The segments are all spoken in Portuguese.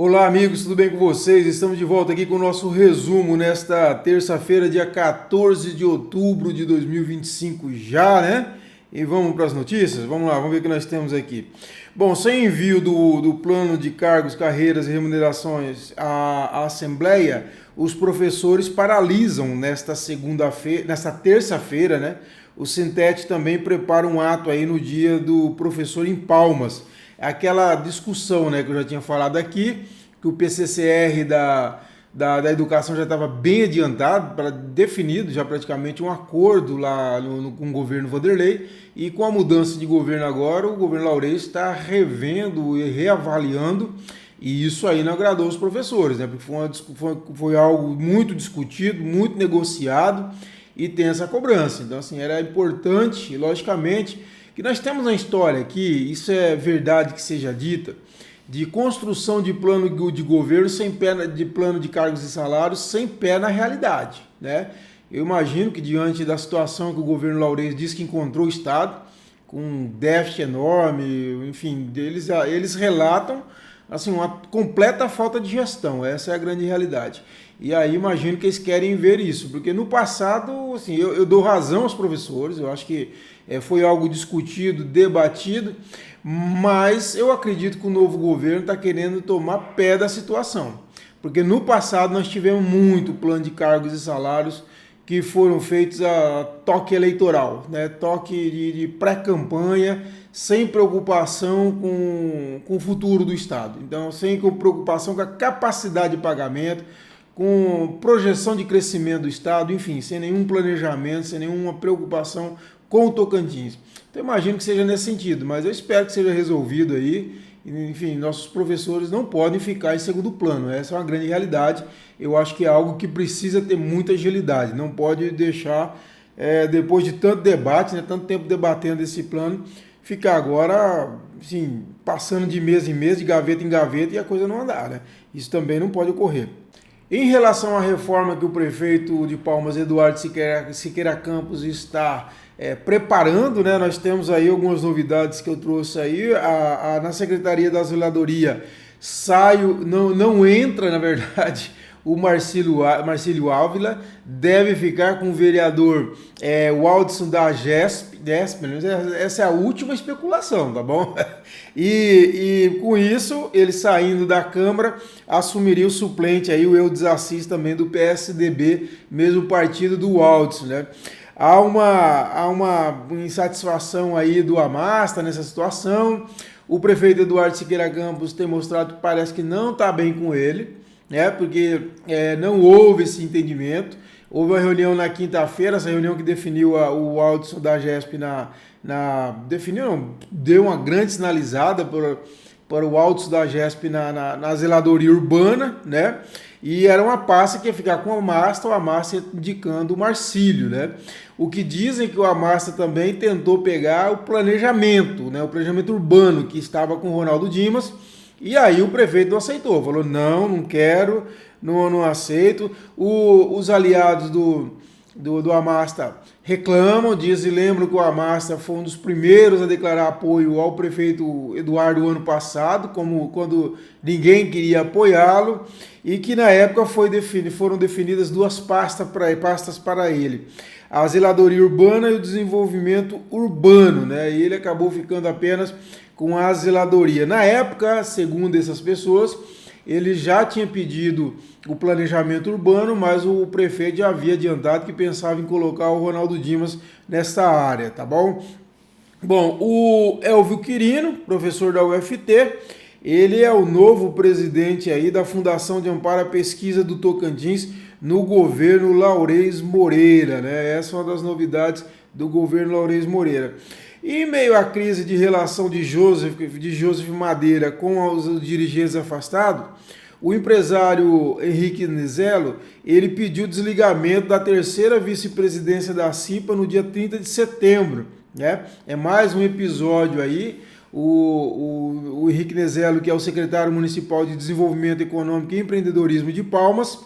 Olá, amigos, tudo bem com vocês? Estamos de volta aqui com o nosso resumo nesta terça-feira, dia 14 de outubro de 2025 já, né? E vamos para as notícias? Vamos lá, vamos ver o que nós temos aqui. Bom, sem envio do plano de cargos, carreiras e remunerações à Assembleia, os professores paralisam nesta terça-feira, né? O Sintete também prepara um ato aí no dia do professor em Palmas. Aquela discussão, né, que eu já tinha falado aqui, que o PCCR da educação já estava bem adiantado, definido já praticamente um acordo lá com o governo Vanderlei, e com a mudança de governo agora, o governo Laurez está revendo e reavaliando, e isso aí não agradou os professores, né, porque foi algo muito discutido, muito negociado, e tem essa cobrança. Então, assim, era importante, logicamente, que nós temos uma história aqui, isso é verdade que seja dita, de construção de plano de governo sem pé, de plano de cargos e salários sem pé na realidade, né? Eu imagino que diante da situação que o governo Laurez diz que encontrou o Estado, com um déficit enorme, enfim, eles relatam assim, uma completa falta de gestão, essa é a grande realidade. E aí imagino que eles querem ver isso, porque no passado, assim, eu dou razão aos professores, eu acho que foi algo discutido, debatido, mas eu acredito que o novo governo está querendo tomar pé da situação, porque no passado nós tivemos muito plano de cargos e salários que foram feitos a toque eleitoral, né? Toque de pré-campanha, sem preocupação com o futuro do Estado. Então, sem preocupação com a capacidade de pagamento, com projeção de crescimento do Estado, enfim, sem nenhum planejamento, sem nenhuma preocupação com o Tocantins. Então, imagino que seja nesse sentido, mas eu espero que seja resolvido aí. Enfim, nossos professores não podem ficar em segundo plano, essa é uma grande realidade. Eu acho que é algo que precisa ter muita agilidade, não pode deixar, depois de tanto debate, né, tanto tempo debatendo esse plano, ficar agora, assim, passando de mês em mês, de gaveta em gaveta e a coisa não andar, né? Isso também não pode ocorrer. Em relação à reforma que o prefeito de Palmas, Eduardo Siqueira Campos, está preparando, né? Nós temos aí algumas novidades que eu trouxe aí. Na Secretaria da Zeladoria não entra, na verdade, o Marcílio Ávila, deve ficar com o vereador Waldson da GESP, essa é a última especulação, tá bom? E com isso, ele saindo da Câmara, assumiria o suplente aí, o Eudes Assis, também do PSDB, mesmo partido do Waldson, né? Há uma insatisfação aí do Amasta nessa situação. O prefeito Eduardo Siqueira Campos tem mostrado que parece que não está bem com ele, né? Porque não houve esse entendimento. Houve uma reunião na quinta-feira, essa reunião que definiu o Waldson da GESP deu uma grande sinalizada para o Waldson da GESP na zeladoria urbana, né? E era uma pasta que ia ficar com o Amasta indicando o Marcílio, né? O que dizem que o Amasta também tentou pegar o planejamento, né? O planejamento urbano que estava com o Ronaldo Dimas, e aí o prefeito não aceitou, falou, não quero, não aceito. Os aliados do Amasta reclamam, lembram que o Amasta foi um dos primeiros a declarar apoio ao prefeito Eduardo ano passado, quando ninguém queria apoiá-lo, e que na época foram definidas duas pastas para ele, a zeladoria urbana e o desenvolvimento urbano, né? E ele acabou ficando apenas com a zeladoria. Na época, segundo essas pessoas, ele já tinha pedido o planejamento urbano, mas o prefeito já havia adiantado que pensava em colocar o Ronaldo Dimas nessa área, tá bom? Bom, o Elvio Quirino, professor da UFT, ele é o novo presidente aí da Fundação de Amparo à Pesquisa do Tocantins no governo Laurez Moreira, né? Essa é uma das novidades do governo Laurez Moreira. E meio à crise de relação de Joseph Madeira com os dirigentes afastados, o empresário Henrique Nizelo, ele pediu desligamento da terceira vice-presidência da CIPA no dia 30 de setembro, né? É mais um episódio aí. O Henrique Nizelo, que é o secretário municipal de Desenvolvimento Econômico e Empreendedorismo de Palmas,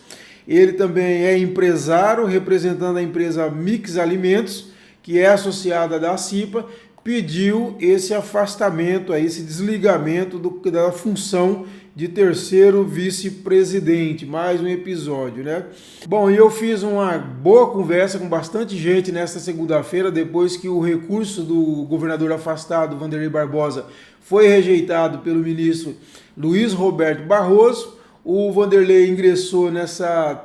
ele também é empresário, representando a empresa Mix Alimentos, que é associada da CIPA, pediu esse afastamento, aí, esse desligamento da função de terceiro vice-presidente. Mais um episódio, né? Bom, e eu fiz uma boa conversa com bastante gente nesta segunda-feira, depois que o recurso do governador afastado, Wanderley Barbosa, foi rejeitado pelo ministro Luiz Roberto Barroso. O Wanderley ingressou nessa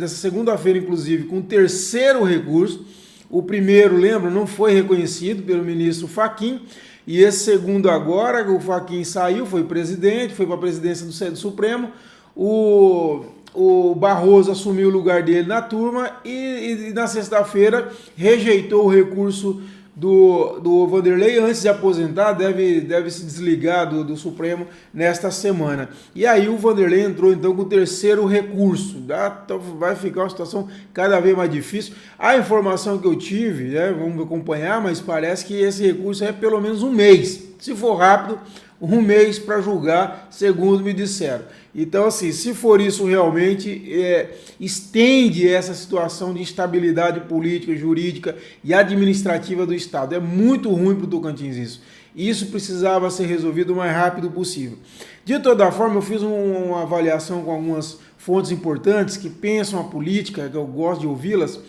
segunda-feira, inclusive, com o terceiro recurso. O primeiro, lembra, não foi reconhecido pelo ministro Fachin, e esse segundo agora, o Fachin saiu, foi presidente, foi para a presidência do Supremo, o Barroso assumiu o lugar dele na turma e na sexta-feira rejeitou o recurso do Wanderley. Antes de aposentar, deve se desligar do Supremo nesta semana. E aí o Wanderley entrou então com o terceiro recurso. Então vai ficar uma situação cada vez mais difícil. A informação que eu tive, né, vamos acompanhar, mas parece que esse recurso é pelo menos um mês. Se for rápido, um mês para julgar, segundo me disseram. Então, assim, se for isso realmente, estende essa situação de instabilidade política, jurídica e administrativa do Estado. É muito ruim para o Tocantins isso. Isso precisava ser resolvido o mais rápido possível. De toda forma, eu fiz uma avaliação com algumas fontes importantes que pensam a política, que eu gosto de ouvi-las,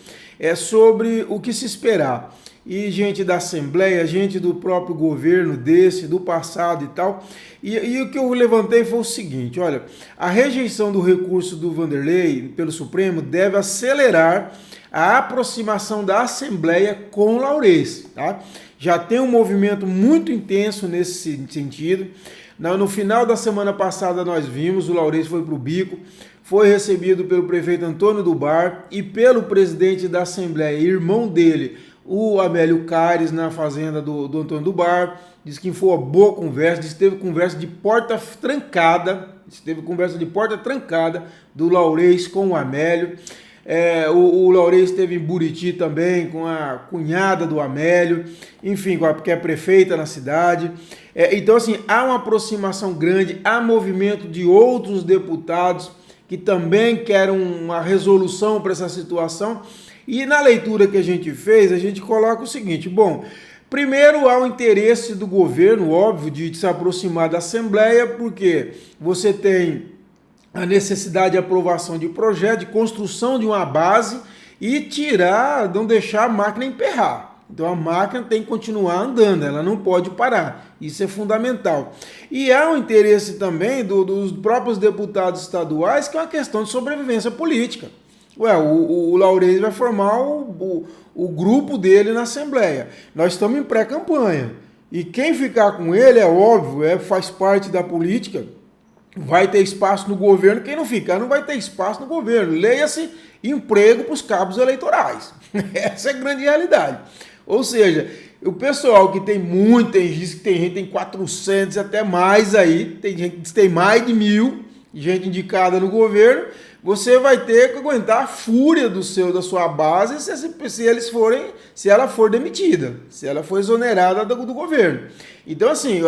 sobre o que se esperar. E gente da Assembleia, gente do próprio governo do passado e tal. E o que eu levantei foi o seguinte, olha, a rejeição do recurso do Wanderley pelo Supremo deve acelerar a aproximação da Assembleia com o Laurez, tá? Já tem um movimento muito intenso nesse sentido. No final da semana passada nós vimos, o Laurez foi para o Bico, foi recebido pelo prefeito Antônio do Bar e pelo presidente da Assembleia, irmão dele, o Amélio Caires, na fazenda do Antônio do Bar. Diz que foi uma boa conversa, diz que teve conversa de porta trancada, do Laurez com o Amélio. O Laurez esteve em Buriti também com a cunhada do Amélio, enfim, que é prefeita na cidade. Então, assim, há uma aproximação grande, há movimento de outros deputados que também querem uma resolução para essa situação. E na leitura que a gente fez, a gente coloca o seguinte, bom, primeiro há o interesse do governo, óbvio, de se aproximar da Assembleia, porque você tem a necessidade de aprovação de projeto, de construção de uma base e não deixar a máquina emperrar. Então a máquina tem que continuar andando, ela não pode parar, isso é fundamental. E há um interesse também dos próprios deputados estaduais, que é uma questão de sobrevivência política. O Laurez vai formar o grupo dele na Assembleia. Nós estamos em pré-campanha. E quem ficar com ele, é óbvio, faz parte da política, vai ter espaço no governo. Quem não ficar, não vai ter espaço no governo. Leia-se emprego para os cabos eleitorais. Essa é a grande realidade. Ou seja, o pessoal que tem muito, tem gente que tem 400 e até mais aí, tem gente que tem mais de 1.000, gente indicada no governo. Você vai ter que aguentar a fúria da sua base se ela for demitida, se ela for exonerada do governo. Então, assim,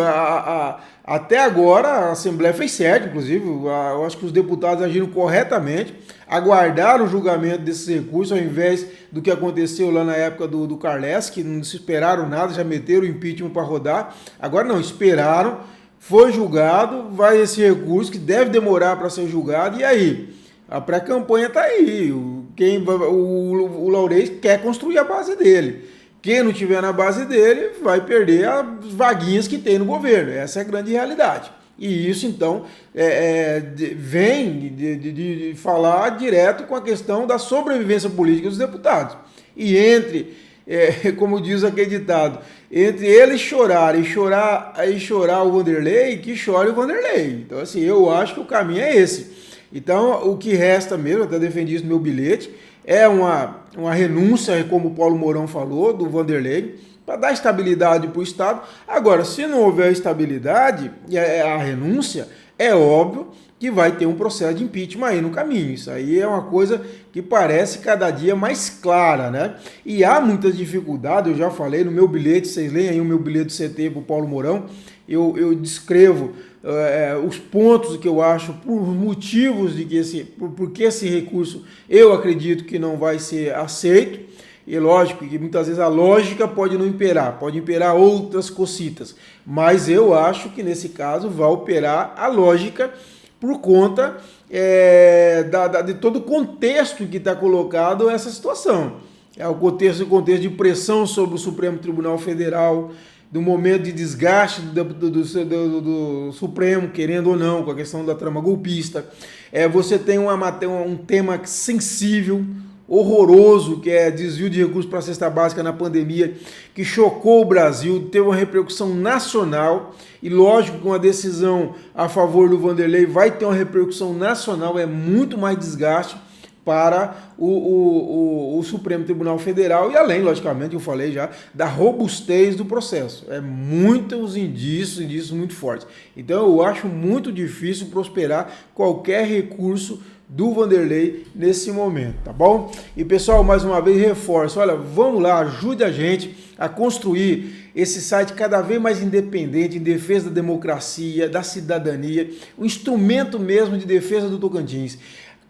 até agora a Assembleia fez certo, inclusive, eu acho que os deputados agiram corretamente, aguardaram o julgamento desses recursos, ao invés do que aconteceu lá na época do Carles, que não se esperaram nada, já meteram o impeachment para rodar. Agora não, esperaram, foi julgado, vai esse recurso que deve demorar para ser julgado, e aí? A pré-campanha está aí, o Laurez quer construir a base dele. Quem não tiver na base dele vai perder as vaguinhas que tem no governo, essa é a grande realidade. E isso, então, vem de falar direto com a questão da sobrevivência política dos deputados. E como diz aquele ditado, entre ele chorar e chorar o Wanderley, que chore o Wanderley. Então, assim, eu acho que o caminho é esse. Então, o que resta mesmo, eu até defendi isso no meu bilhete, é uma renúncia, como o Paulo Mourão falou, do Wanderley, para dar estabilidade para o Estado. Agora, se não houver estabilidade e a renúncia, é óbvio que vai ter um processo de impeachment aí no caminho. Isso aí é uma coisa que parece cada dia mais clara, né? E há muitas dificuldades, eu já falei no meu bilhete, vocês leem aí o meu bilhete do CT para o Paulo Mourão, eu descrevo os pontos que eu acho, por motivos de que por que esse recurso eu acredito que não vai ser aceito. E lógico que muitas vezes a lógica pode não imperar, pode imperar outras cocitas, mas eu acho que nesse caso vai operar a lógica por conta de todo o contexto que está colocado essa situação. É o contexto de pressão sobre o Supremo Tribunal Federal, do momento de desgaste do Supremo, querendo ou não, com a questão da trama golpista. Você tem um tema sensível, horroroso, que é desvio de recursos para a cesta básica na pandemia, que chocou o Brasil, teve uma repercussão nacional, e lógico que uma decisão a favor do Vanderlei vai ter uma repercussão nacional, é muito mais desgaste para o Supremo Tribunal Federal, e além, logicamente, eu falei já, da robustez do processo. É muitos indícios muito fortes. Então eu acho muito difícil prosperar qualquer recurso do Vanderlei nesse momento, tá bom? E pessoal, mais uma vez reforço, olha, vamos lá, ajude a gente a construir esse site cada vez mais independente, em defesa da democracia, da cidadania, um instrumento mesmo de defesa do Tocantins.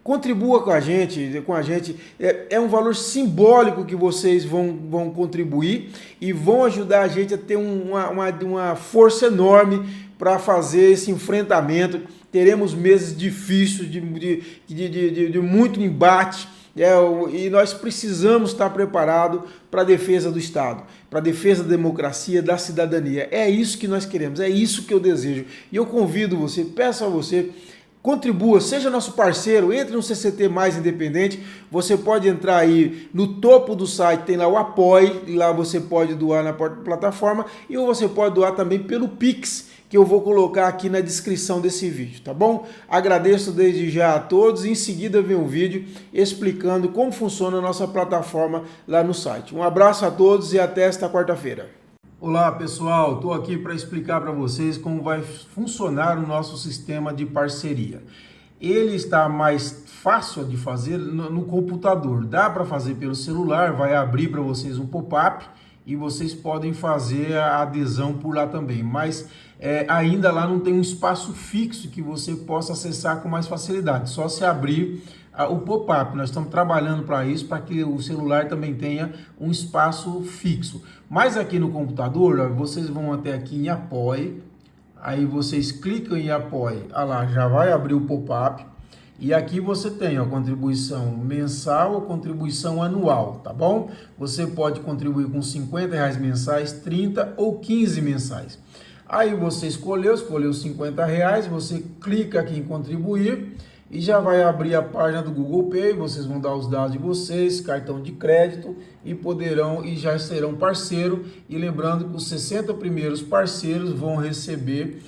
Contribua com a gente, é um valor simbólico que vocês vão contribuir e vão ajudar a gente a ter uma força enorme para fazer esse enfrentamento. Teremos meses difíceis, de muito embate, e nós precisamos estar preparados para a defesa do Estado, para a defesa da democracia, da cidadania. É isso que nós queremos, é isso que eu desejo. E eu convido você, peço a você, contribua, seja nosso parceiro, entre no CCT Mais Independente. Você pode entrar aí no topo do site, tem lá o Apoie, e lá você pode doar na plataforma, e ou você pode doar também pelo Pix, que eu vou colocar aqui na descrição desse vídeo, tá bom? Agradeço desde já a todos, e em seguida vem um vídeo explicando como funciona a nossa plataforma lá no site. Um abraço a todos e até esta quarta-feira. Olá pessoal, estou aqui para explicar para vocês como vai funcionar o nosso sistema de parceria. Ele está mais fácil de fazer no computador, dá para fazer pelo celular, vai abrir para vocês um pop-up e vocês podem fazer a adesão por lá também, mas ainda lá não tem um espaço fixo que você possa acessar com mais facilidade, só se abrir o pop-up. Nós estamos trabalhando para isso, para que o celular também tenha um espaço fixo. Mas aqui no computador, ó, vocês vão até aqui em Apoie, aí vocês clicam em Apoie, lá já vai abrir o pop-up, e aqui você tem a contribuição mensal ou contribuição anual, tá bom? Você pode contribuir com R$50 mensais, 30 ou 15 mensais. Aí você escolheu R$50, você clica aqui em contribuir, e já vai abrir a página do Google Pay. Vocês vão dar os dados de vocês, cartão de crédito, e já serão parceiro. E lembrando que os 60 primeiros parceiros vão receber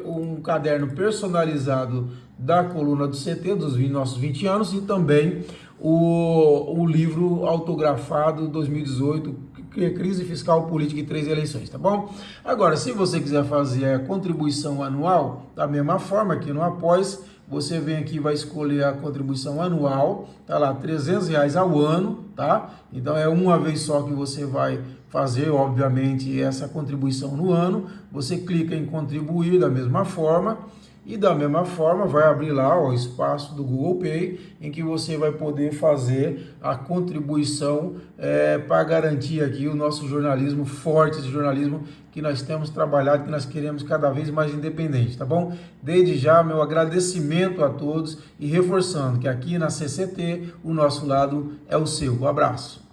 um caderno personalizado da coluna do CT, dos nossos 20 anos, e também o livro autografado 2018, Crise Fiscal, Política e 3 eleições, tá bom? Agora, se você quiser fazer a contribuição anual, da mesma forma, aqui no Após, você vem aqui e vai escolher a contribuição anual, tá lá, R$300 ao ano, tá? Então é uma vez só que você vai fazer, obviamente, essa contribuição no ano. Você clica em contribuir da mesma forma, e da mesma forma vai abrir lá o espaço do Google Pay, em que você vai poder fazer a contribuição para garantir aqui o nosso jornalismo forte, esse jornalismo que nós temos trabalhado, que nós queremos cada vez mais independente, tá bom? Desde já, meu agradecimento a todos, e reforçando que aqui na CCT o nosso lado é o seu. Um abraço.